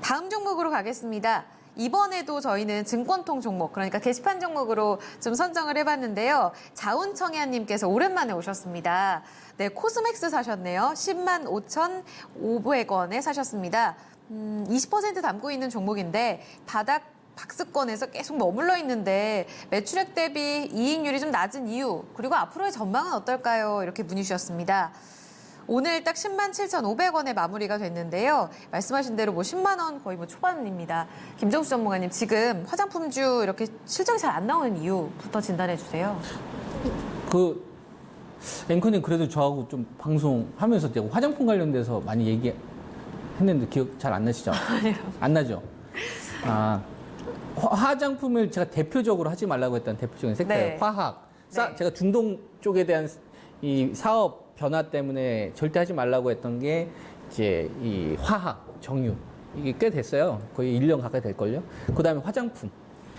다음 종목으로 가겠습니다. 이번에도 저희는 증권통 종목, 그러니까 게시판 종목으로 좀 선정을 해봤는데요. 자운청야님께서 오랜만에 오셨습니다. 네, 코스맥스 사셨네요. 10만 5,500원에 사셨습니다. 20% 담고 있는 종목인데 바닥 박스권에서 계속 머물러 있는데 매출액 대비 이익률이 좀 낮은 이유, 그리고 앞으로의 전망은 어떨까요? 이렇게 문의 주셨습니다. 오늘 딱 10만 7,500원에 마무리가 됐는데요. 말씀하신 대로 뭐 10만 원 거의 뭐 초반입니다. 김정수 전문가님, 지금 화장품주 이렇게 실적이 잘 안 나오는 이유부터 진단해 주세요. 앵커님 그래도 저하고 좀 방송하면서 화장품 관련돼서 많이 얘기했는데 기억 잘 안 나시죠? 아니요. 안 나죠? 화장품을 제가 대표적으로 하지 말라고 했던 대표적인 섹터예요. 네. 화학. 네. 제가 중동 쪽에 대한 이 사업 변화 때문에 절대 하지 말라고 했던 게 이제 이 화학, 정유. 이게 꽤 됐어요. 거의 1년 가까이 될걸요. 그 다음에 화장품.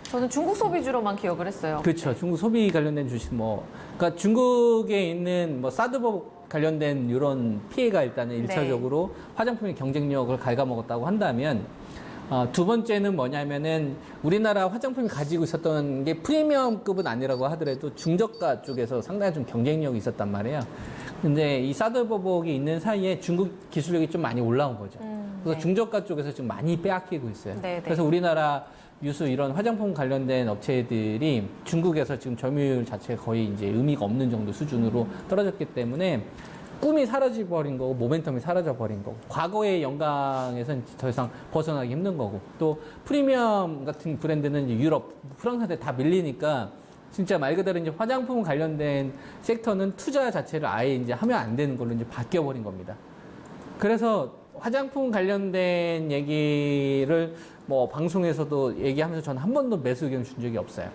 저는 중국 소비주로만 기억을 했어요. 그렇죠. 중국 소비 관련된 주식 그러니까 중국에 있는 사드법 관련된 이런 피해가 일단은 일차적으로 화장품의 경쟁력을 갉아먹었다고 한다면, 두 번째는 뭐냐면은 우리나라 화장품이 가지고 있었던 게 프리미엄급은 아니라고 하더라도 중저가 쪽에서 상당히 좀 경쟁력이 있었단 말이에요. 근데 이 사드버벅이 있는 사이에 중국 기술력이 좀 많이 올라온 거죠. 그래서 네. 중저가 쪽에서 지금 많이 빼앗기고 있어요. 네, 네. 그래서 우리나라 유수 이런 화장품 관련된 업체들이 중국에서 지금 점유율 자체가 거의 이제 의미가 없는 정도 수준으로 떨어졌기 때문에 꿈이 사라져버린 거고 모멘텀이 사라져버린 거고 과거의 영광에서는 더 이상 벗어나기 힘든 거고 또 프리미엄 같은 브랜드는 이제 유럽, 프랑스한테 다 밀리니까 진짜 말 그대로 이제 화장품 관련된 섹터는 투자 자체를 아예 이제 하면 안 되는 걸로 이제 바뀌어버린 겁니다. 그래서 화장품 관련된 얘기를 방송에서도 얘기하면서 저는 한 번도 매수 의견 준 적이 없어요.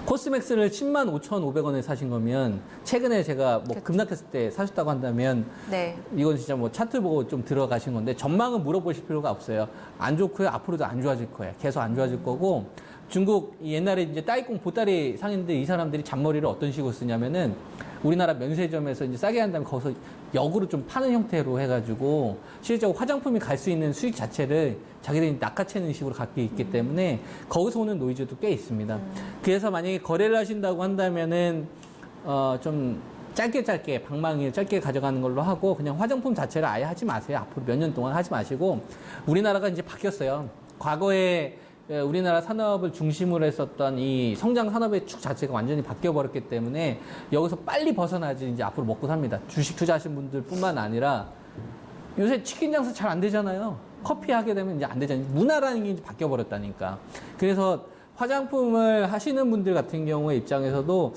코스맥스를 10만 5,500원에 사신 거면 최근에 제가 급락했을 때 사셨다고 한다면 네. 이건 진짜 차트 보고 좀 들어가신 건데 전망은 물어보실 필요가 없어요. 안 좋고요. 앞으로도 안 좋아질 거예요. 계속 안 좋아질 거고 중국 옛날에 이제 따이콩 보따리 상인데 이 사람들이 잔머리를 어떤 식으로 쓰냐면은 우리나라 면세점에서 이제 싸게 한 다음에 거기서 역으로 좀 파는 형태로 해가지고 실제로 화장품이 갈 수 있는 수익 자체를 자기들이 낚아채는 식으로 갖고 있기 때문에 거기서 오는 노이즈도 꽤 있습니다. 그래서 만약에 거래를 하신다고 한다면은 좀 짧게 방망이 짧게 가져가는 걸로 하고 그냥 화장품 자체를 아예 하지 마세요. 앞으로 몇 년 동안 하지 마시고 우리나라가 이제 바뀌었어요. 과거에 우리나라 산업을 중심으로 했었던 이 성장 산업의 축 자체가 완전히 바뀌어버렸기 때문에 여기서 빨리 벗어나지 이제 앞으로 먹고 삽니다. 주식 투자하신 분들 뿐만 아니라 요새 치킨 장사 잘 안 되잖아요. 커피 하게 되면 이제 안 되잖아요. 문화라는 게 이제 바뀌어버렸다니까. 그래서 화장품을 하시는 분들 같은 경우의 입장에서도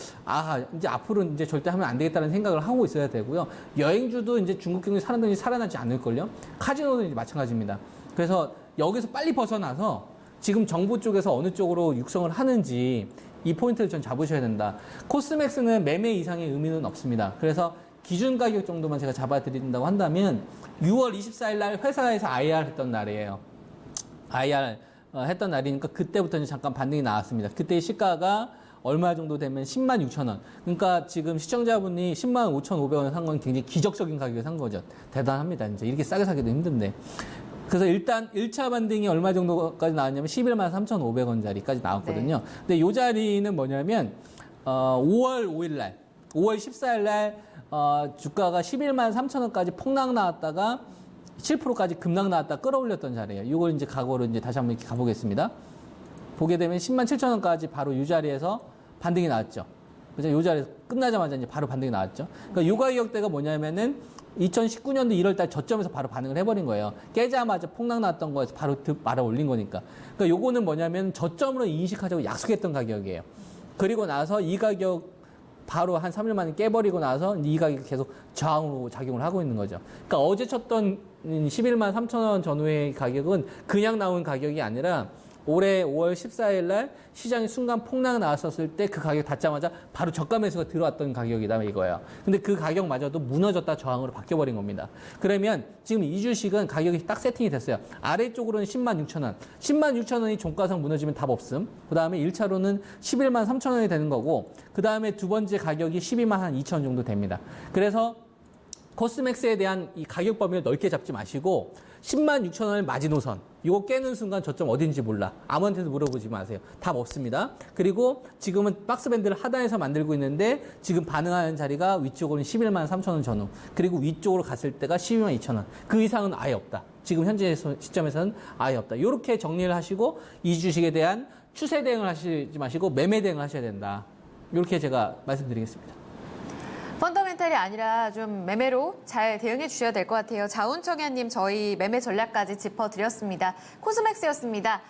이제 앞으로 이제 절대 하면 안 되겠다는 생각을 하고 있어야 되고요. 여행주도 이제 중국 경제 사람들이 살아나지 않을걸요. 카지노도 이제 마찬가지입니다. 그래서 여기서 빨리 벗어나서 지금 정부 쪽에서 어느 쪽으로 육성을 하는지 이 포인트를 전 잡으셔야 된다. 코스맥스는 매매 이상의 의미는 없습니다. 그래서 기준 가격 정도만 제가 잡아드린다고 한다면 6월 24일 날 회사에서 IR 했던 날이에요. IR 했던 날이니까 그때부터 이제 잠깐 반등이 나왔습니다. 그때 시가가 얼마 정도 되면 10만 6천 원. 그러니까 지금 시청자분이 10만 5,500원 산 건 굉장히 기적적인 가격에 산 거죠. 대단합니다. 이제 이렇게 싸게 사기도 힘든데. 그래서 일단 1차 반등이 얼마 정도까지 나왔냐면 11만 3,500원짜리까지 나왔거든요. 네. 근데 이 자리는 뭐냐면 5월 5일 날, 5월 14일 날 주가가 11만 3천원까지 폭락 나왔다가 7%까지 급락 나왔다 끌어올렸던 자리예요. 이걸 이제 각오로 이제 다시 한번 이렇게 가보겠습니다. 보게 되면 10만 7천원까지 바로 이 자리에서 반등이 나왔죠. 그죠? 이 자리에서 끝나자마자 이제 바로 반등이 나왔죠. 그러니까 이 가격대가 뭐냐면은 2019년도 1월달 저점에서 바로 반응을 해버린 거예요. 깨자마자 폭락 났던 거에서 바로 말아 올린 거니까. 그러니까 요거는 뭐냐면 저점으로 인식하자고 약속했던 가격이에요. 그리고 나서 이 가격 바로 한 3일 만에 깨버리고 나서 이 가격이 계속 저항으로 작용을 하고 있는 거죠. 그러니까 어제 쳤던 11만 3천 원 전후의 가격은 그냥 나온 가격이 아니라 올해 5월 14일 날 시장이 순간 폭락 나왔었을 때 그 가격 닿자마자 바로 저가 매수가 들어왔던 가격이다 이거예요. 근데 그 가격마저도 무너졌다 저항으로 바뀌어버린 겁니다. 그러면 지금 이 주식은 가격이 딱 세팅이 됐어요. 아래쪽으로는 10만 6천 원. 10만 6천 원이 종가상 무너지면 답 없음. 그 다음에 1차로는 11만 3천 원이 되는 거고 그 다음에 두 번째 가격이 12만 한 2천 원 정도 됩니다. 그래서 코스맥스에 대한 이 가격 범위를 넓게 잡지 마시고 106,000원의 마지노선. 이거 깨는 순간 저점 어딘지 몰라. 아무한테도 물어보지 마세요. 답 없습니다. 그리고 지금은 박스밴드를 하단에서 만들고 있는데 지금 반응하는 자리가 위쪽으로는 113,000원 전후. 그리고 위쪽으로 갔을 때가 122,000원. 그 이상은 아예 없다. 지금 현재 시점에서는 아예 없다. 이렇게 정리를 하시고 이 주식에 대한 추세 대응을 하시지 마시고 매매 대응을 하셔야 된다. 이렇게 제가 말씀드리겠습니다. 펀더멘탈이 아니라 좀 매매로 잘 대응해 주셔야 될 것 같아요. 자운청야님 저희 매매 전략까지 짚어드렸습니다. 코스맥스였습니다.